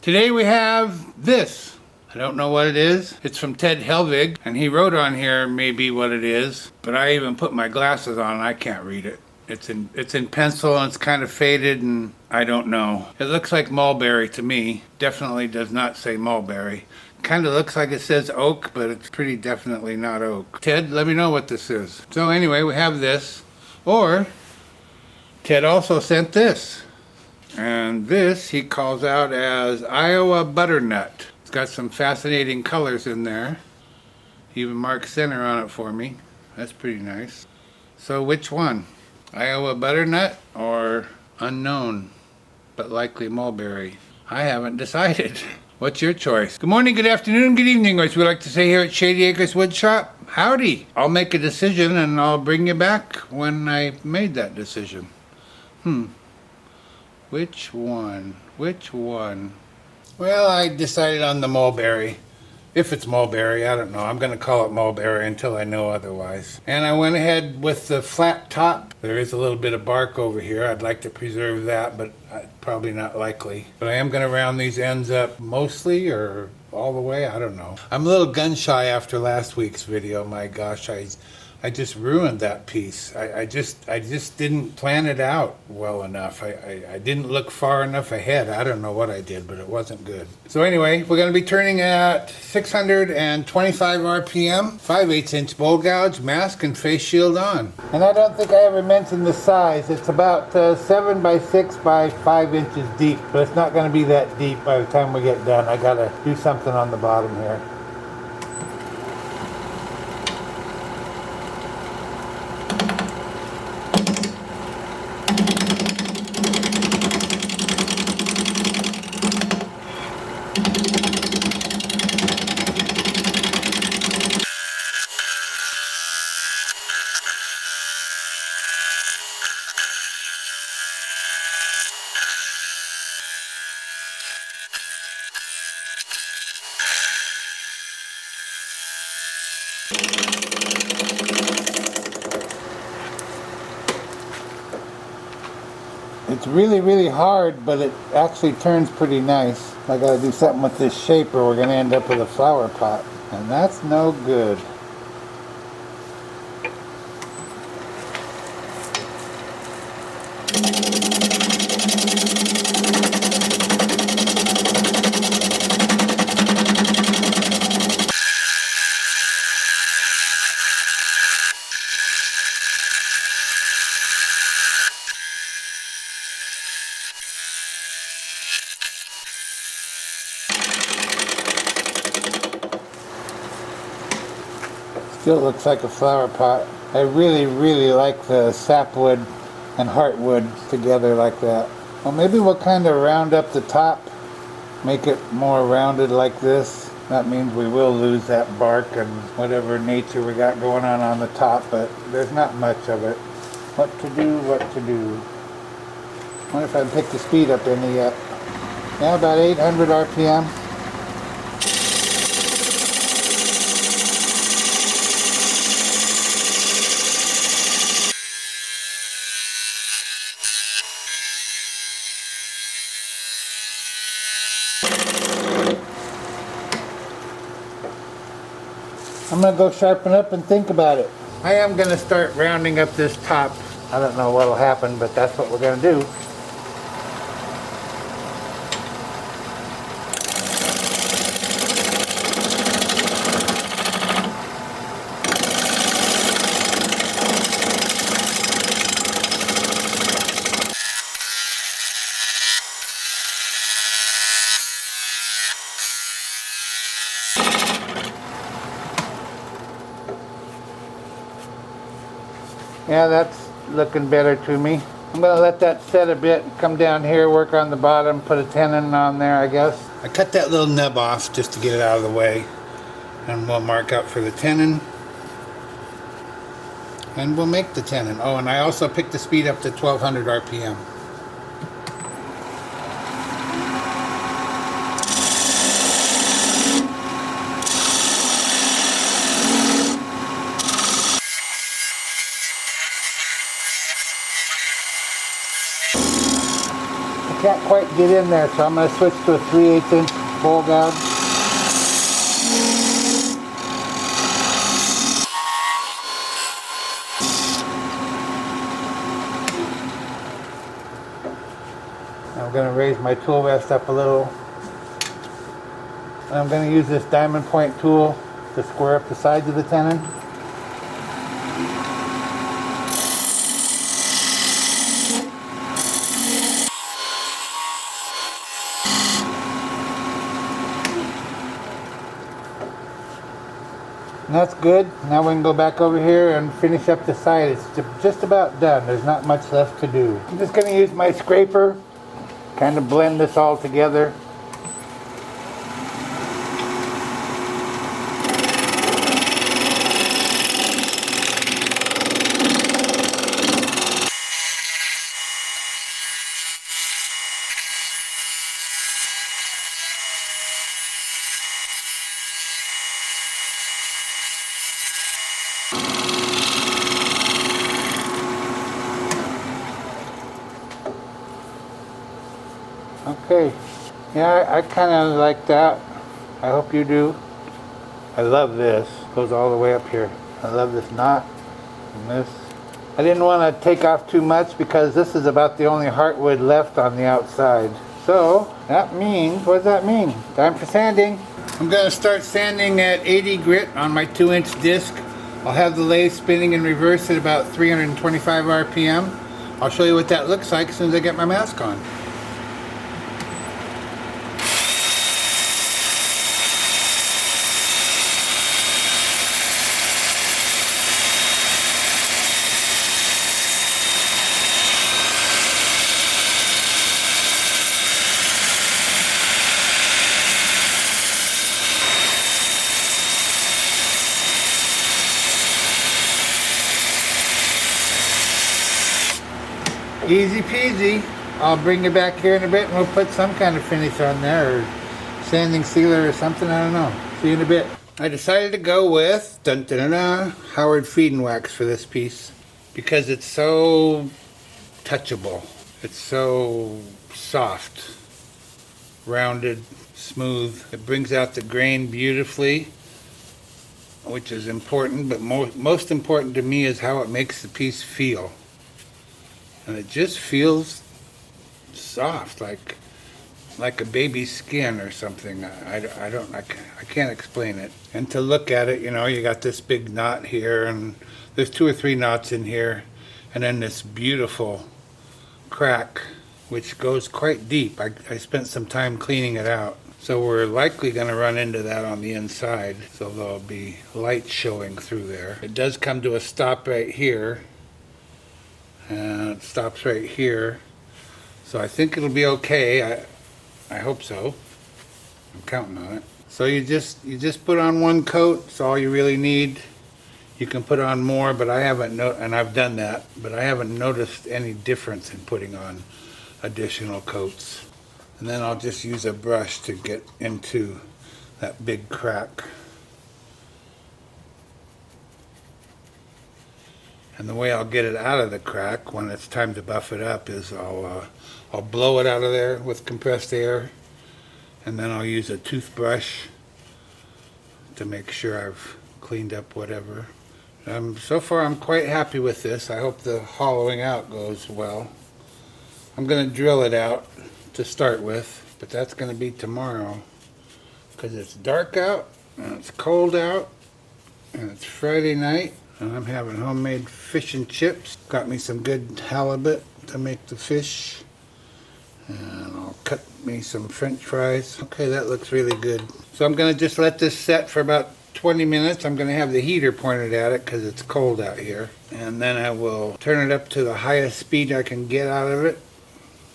Today we have this. I don't know what it is. It's from Ted Helvig, and he wrote on here maybe what it is, but I even put my glasses on and I can't read it. It's in pencil and it's kind of faded and I don't know. It looks like mulberry to me. Definitely does not say mulberry. Kind of looks like it says oak, but it's pretty definitely not oak. Ted, let me know what this is. So anyway, we have this. Or Ted also sent this. And this he calls out as Iowa butternut. It's got some fascinating colors in there. He even marked center on it for me. That's pretty nice. So which one? Iowa butternut or unknown, but likely mulberry? I haven't decided. What's your choice? Good morning, good afternoon, good evening, or as we like to say here at Shady Acres Wood Shop, howdy. I'll make a decision and I'll bring you back when I made that decision. Which one? Which one? Well, I decided on the mulberry. If it's mulberry, I don't know. I'm going to call it mulberry until I know otherwise. And I went ahead with the flat top. There is a little bit of bark over here. I'd like to preserve that, but probably not likely. But I am going to round these ends up mostly or all the way. I don't know. I'm a little gun shy after last week's video. My gosh, I just ruined that piece. I just didn't plan it out well enough. I didn't look far enough ahead. I don't know what I did, but it wasn't good. So anyway, we're going to be turning at 625 RPM, 5/8 inch bowl gouge, mask and face shield on. And I don't think I ever mentioned the size. It's about 7 by 6 by 5 inches deep, but it's not going to be that deep by the time we get done. I got to do something on the bottom here. It's really hard, but it actually turns pretty nice. I gotta do something with this shape or we're gonna end up with a flower pot. And that's no good. Still looks like a flower pot. I really like the sapwood and heartwood together like that. Well, maybe we'll kind of round up the top, make it more rounded like this. That means we will lose that bark and whatever nature we got going on the top, but there's not much of it. What to do, what to do. I wonder if I can pick the speed up any yet. Yeah, about 800 RPM. I'm going to go sharpen up and think about it. I am going to start rounding up this top. I don't know what will happen, but that's what we're going to do. Yeah, that's looking better to me. I'm going to let that set a bit, come down here, work on the bottom, put a tenon on there, I guess. I cut that little nub off just to get it out of the way. And we'll mark out for the tenon. And we'll make the tenon. Oh, and I also picked the speed up to 1200 RPM. Can't quite get in there, so I'm going to switch to a 3/8 inch bowl gouge. I'm going to raise my tool rest up a little. And I'm going to use this diamond point tool to square up the sides of the tenon. And that's good. Now we can go back over here and finish up the side. It's just about done. There's not much left to do. I'm just going to use my scraper, kind of blend this all together. Okay, yeah, I kind of like that. I hope you do. I love this. Goes all the way up here. I love this knot and this. I didn't want to take off too much because this is about the only heartwood left on the outside. So that means, what does that mean? Time for sanding. I'm going to start sanding at 80 grit on my 2-inch disc. I'll have the lathe spinning in reverse at about 325 RPM. I'll show you what that looks like as soon as I get my mask on. Easy peasy. I'll bring you back here in a bit and we'll put some kind of finish on there, or sanding sealer or something, I don't know. See you in a bit. I decided to go with Howard Feed and Wax for this piece because it's so touchable. It's so soft, rounded, smooth. It brings out the grain beautifully, which is important, but most important to me is how it makes the piece feel. And it just feels soft, like a baby's skin or something. I can't explain it. And to look at it, you know, you got this big knot here, and there's 2 or 3 knots in here, and then this beautiful crack, which goes quite deep. I spent some time cleaning it out. So we're likely going to run into that on the inside, so there'll be light showing through there. It does come to a stop right here. And it stops right here, so I think it'll be okay. I hope so. I'm counting on it. So you just put on 1 coat. It's all you really need. You can put on more, but I haven't and I've done that, but I haven't noticed any difference in putting on additional coats. And then I'll just use a brush to get into that big crack. And the way I'll get it out of the crack when it's time to buff it up is I'll blow it out of there with compressed air, and then I'll use a toothbrush to make sure I've cleaned up whatever. So far I'm quite happy with this. I hope the hollowing out goes well. I'm going to drill it out to start with, but that's going to be tomorrow because it's dark out and it's cold out and it's Friday night. And I'm having homemade fish and chips. Got me some good halibut to make the fish. And I'll cut me some french fries. Okay, that looks really good. So I'm going to just let this set for about 20 minutes. I'm going to have the heater pointed at it because it's cold out here. And then I will turn it up to the highest speed I can get out of it.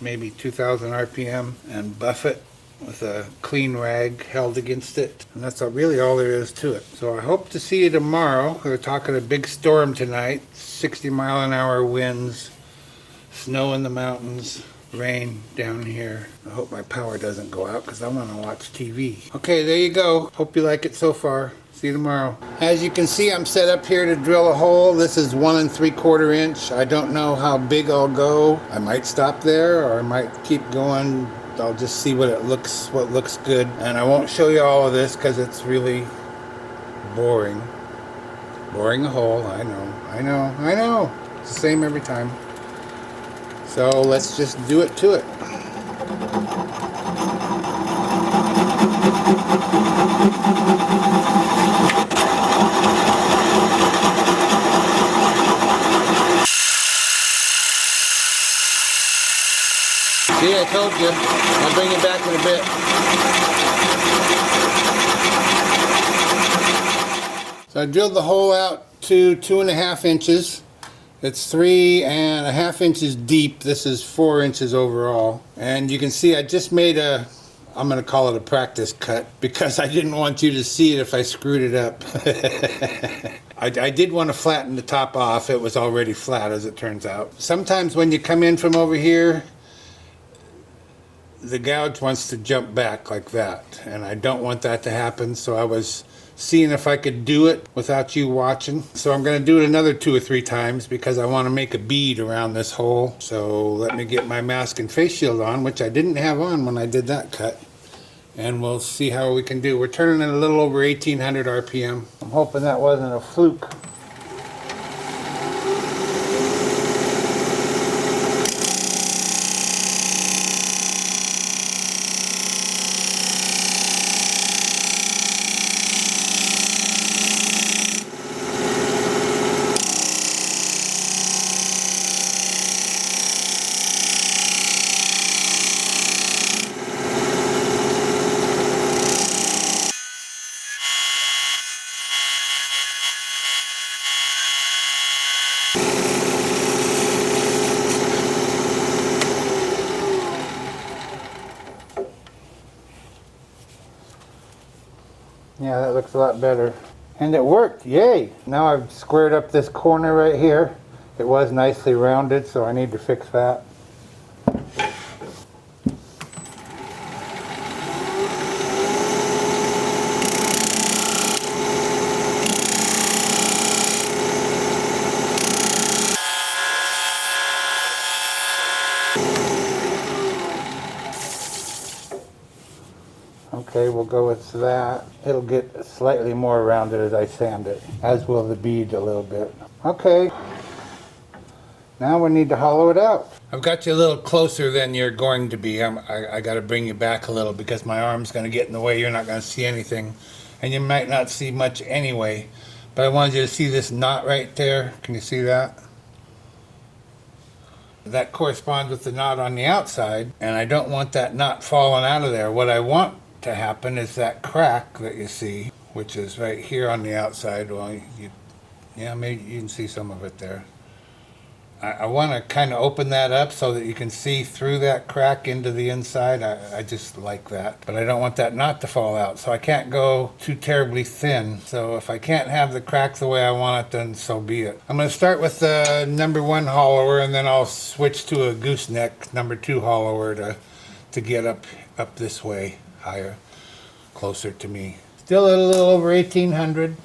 Maybe 2,000 RPM. And buff it with a clean rag held against it. And that's really all there is to it. So I hope to see you tomorrow. We're talking a big storm tonight. 60-mile-an-hour winds, snow in the mountains, rain down here. I hope my power doesn't go out because I want to watch TV. Okay, there you go. Hope you like it so far. See you tomorrow. As you can see, I'm set up here to drill a hole. This is 1 3/4 inch. I don't know how big I'll go. I might stop there or I might keep going I'll just see what looks good. And I won't show you all of this because it's really boring. Boring a hole, I know. It's the same every time. So let's just do it to it. See, I told you. I'll bring it back in a bit. So I drilled the hole out to 2.5 inches. It's 3.5 inches deep. This is 4 inches overall. And you can see I just made I'm going to call it a practice cut because I didn't want you to see it if I screwed it up. I did want to flatten the top off. It was already flat, as it turns out. Sometimes when you come in from over here, the gouge wants to jump back like that, and I don't want that to happen, so I was seeing if I could do it without you watching. So I'm going to do it another 2 or 3 times because I want to make a bead around this hole. So let me get my mask and face shield on, which I didn't have on when I did that cut, and we'll see how we can do. We're turning at a little over 1800 RPM. I'm hoping that wasn't a fluke. Yeah, that looks a lot better. And it worked, yay! Now I've squared up this corner right here. It was nicely rounded, so I need to fix that. Okay, we'll go with that. It'll get slightly more rounded as I sand it, as will the bead a little bit. Okay, now we need to hollow it out. I've got you a little closer than you're going to be. I got to bring you back a little because my arm's going to get in the way. You're not going to see anything, and you might not see much anyway. But I wanted you to see this knot right there. Can you see that? That corresponds with the knot on the outside, and I don't want that knot falling out of there. What I want to happen is that crack that you see, which is right here on the outside. Well, yeah, maybe you can see some of it there. I want to kind of open that up so that you can see through that crack into the inside. I just like that, but I don't want that knot to fall out, so I can't go too terribly thin. So if I can't have the crack the way I want it, then so be it. I'm going to start with the #1 hollower, and then I'll switch to a gooseneck #2 hollower to get up this way higher, closer to me. Still at a little over 1800.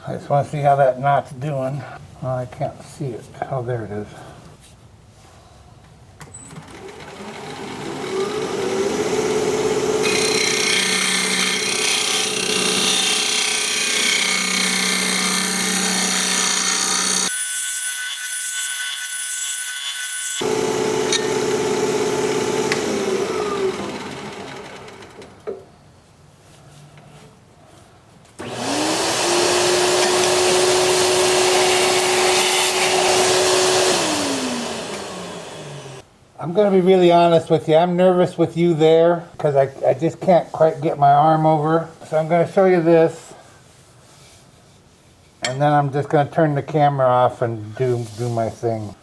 I just want to see how that knot's doing. Well, I can't see it. Oh, there it is. I'm going to be really honest with you. I'm nervous with you there because I just can't quite get my arm over. So I'm going to show you this. And then I'm just going to turn the camera off and do my thing.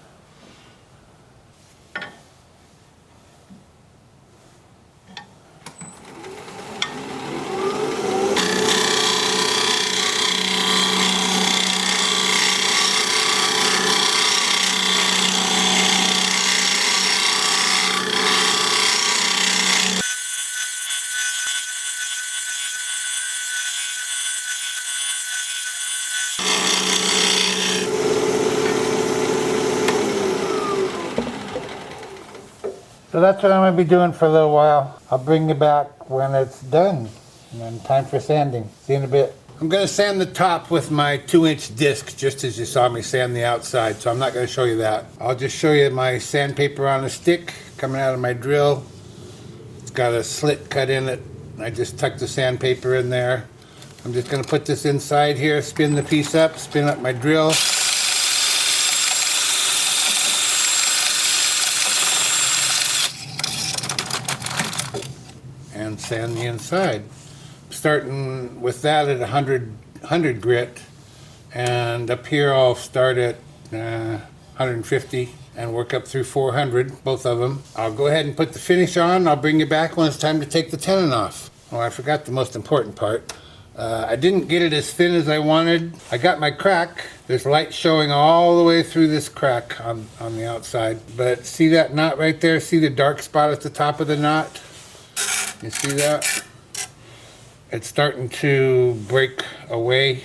So that's what I'm going to be doing for a little while. I'll bring you back when it's done. And then time for sanding. See you in a bit. I'm going to sand the top with my 2-inch disc, just as you saw me sand the outside, so I'm not going to show you that. I'll just show you my sandpaper on a stick coming out of my drill. It's got a slit cut in it. I just tucked the sandpaper in there. I'm just going to put this inside here, spin the piece up, spin up my drill. And sand the inside. Starting with that at 100 grit, and up here I'll start at 150 and work up through 400, both of them. I'll go ahead and put the finish on. I'll bring you back when it's time to take the tenon off. Oh, I forgot the most important part. I didn't get it as thin as I wanted. I got my crack. There's light showing all the way through this crack on the outside. But see that knot right there? See the dark spot at the top of the knot? You see that? It's starting to break away,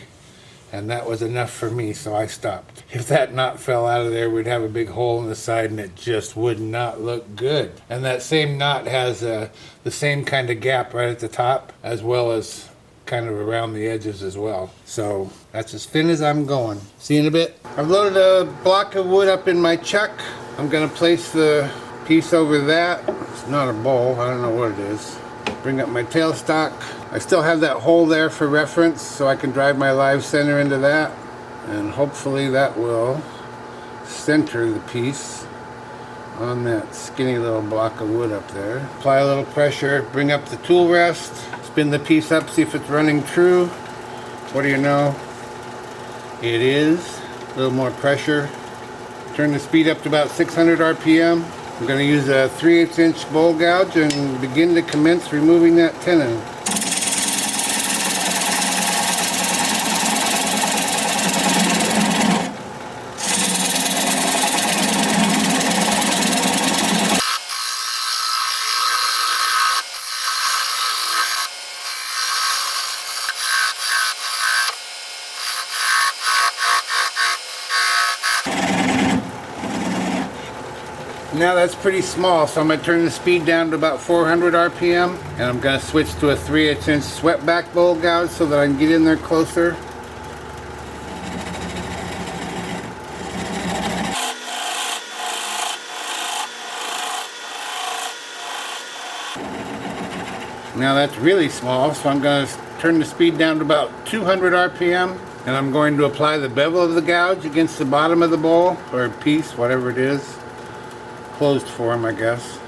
and that was enough for me, so I stopped. If that knot fell out of there, we'd have a big hole in the side, and it just would not look good. And that same knot has the same kind of gap right at the top, as well as kind of around the edges as well. So that's as thin as I'm going. See you in a bit. I've loaded a block of wood up in my chuck. I'm going to place the piece over that. It's not a bowl, I don't know what it is. Bring up my tailstock. I still have that hole there for reference, so I can drive my live center into that, and hopefully that will center the piece on that skinny little block of wood up there. Apply a little pressure, bring up the tool rest, spin the piece up, see if it's running true. What do you know? It is. A little more pressure. Turn the speed up to about 600 RPM. I'm going to use a 3/8 inch bowl gouge and begin to commence removing that tenon. Now that's pretty small, so I'm going to turn the speed down to about 400 RPM, and I'm going to switch to a 3/8 inch swept back bowl gouge so that I can get in there closer. Now that's really small, so I'm going to turn the speed down to about 200 RPM, and I'm going to apply the bevel of the gouge against the bottom of the bowl, or piece, whatever it is. Closed form, I guess.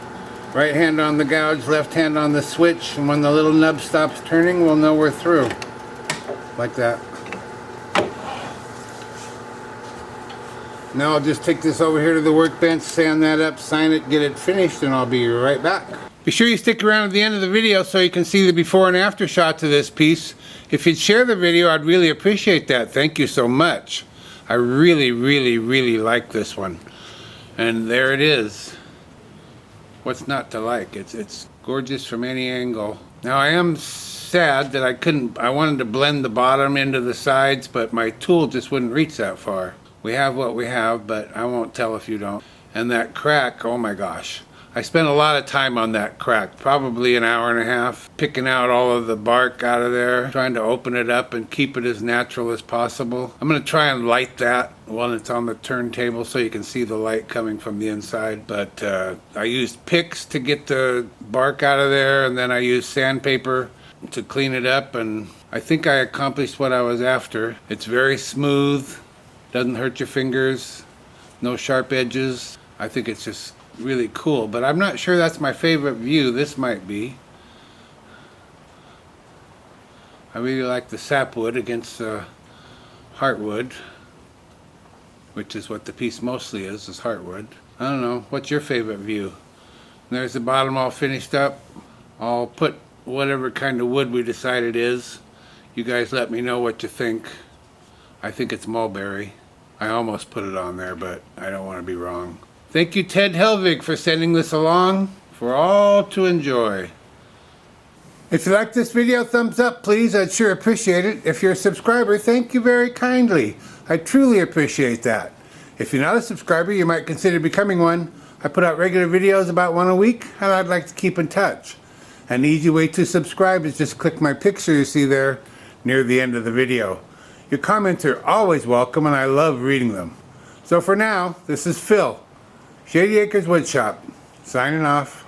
Right hand on the gouge, left hand on the switch, and when the little nub stops turning, we'll know we're through. Like that. Now I'll just take this over here to the workbench, sand that up, sign it, get it finished, and I'll be right back. Be sure you stick around at the end of the video so you can see the before and after shots of this piece. If you'd share the video, I'd really appreciate that. Thank you so much. I really, really, really like this one. And there it is. What's not to like? It's gorgeous from any angle. Now I am sad that I wanted to blend the bottom into the sides, but my tool just wouldn't reach that far. We have what we have, but I won't tell if you don't. And that crack, oh my gosh. I spent a lot of time on that crack, probably an hour and a half, picking out all of the bark out of there, trying to open it up and keep it as natural as possible. I'm going to try and light that while it's on the turntable so you can see the light coming from the inside. But I used picks to get the bark out of there, and then I used sandpaper to clean it up, and I think I accomplished what I was after. It's very smooth, doesn't hurt your fingers, no sharp edges. I think it's just really cool, but I'm not sure that's my favorite view. This might be. I really like the sapwood against the heartwood, which is what the piece mostly is heartwood. I don't know, what's your favorite view? And there's the bottom all finished up. I'll put whatever kind of wood we decide it is. You guys let me know what you think. I think it's mulberry. I almost put it on there, but I don't want to be wrong. Thank you, Ted Helvig, for sending this along for all to enjoy. If you like this video, thumbs up, please. I'd sure appreciate it. If you're a subscriber, thank you very kindly. I truly appreciate that. If you're not a subscriber, you might consider becoming one. I put out regular videos about one a week, and I'd like to keep in touch. An easy way to subscribe is just click my picture you see there near the end of the video. Your comments are always welcome, and I love reading them. So for now, this is Phil, Shady Acres Woodshop, signing off.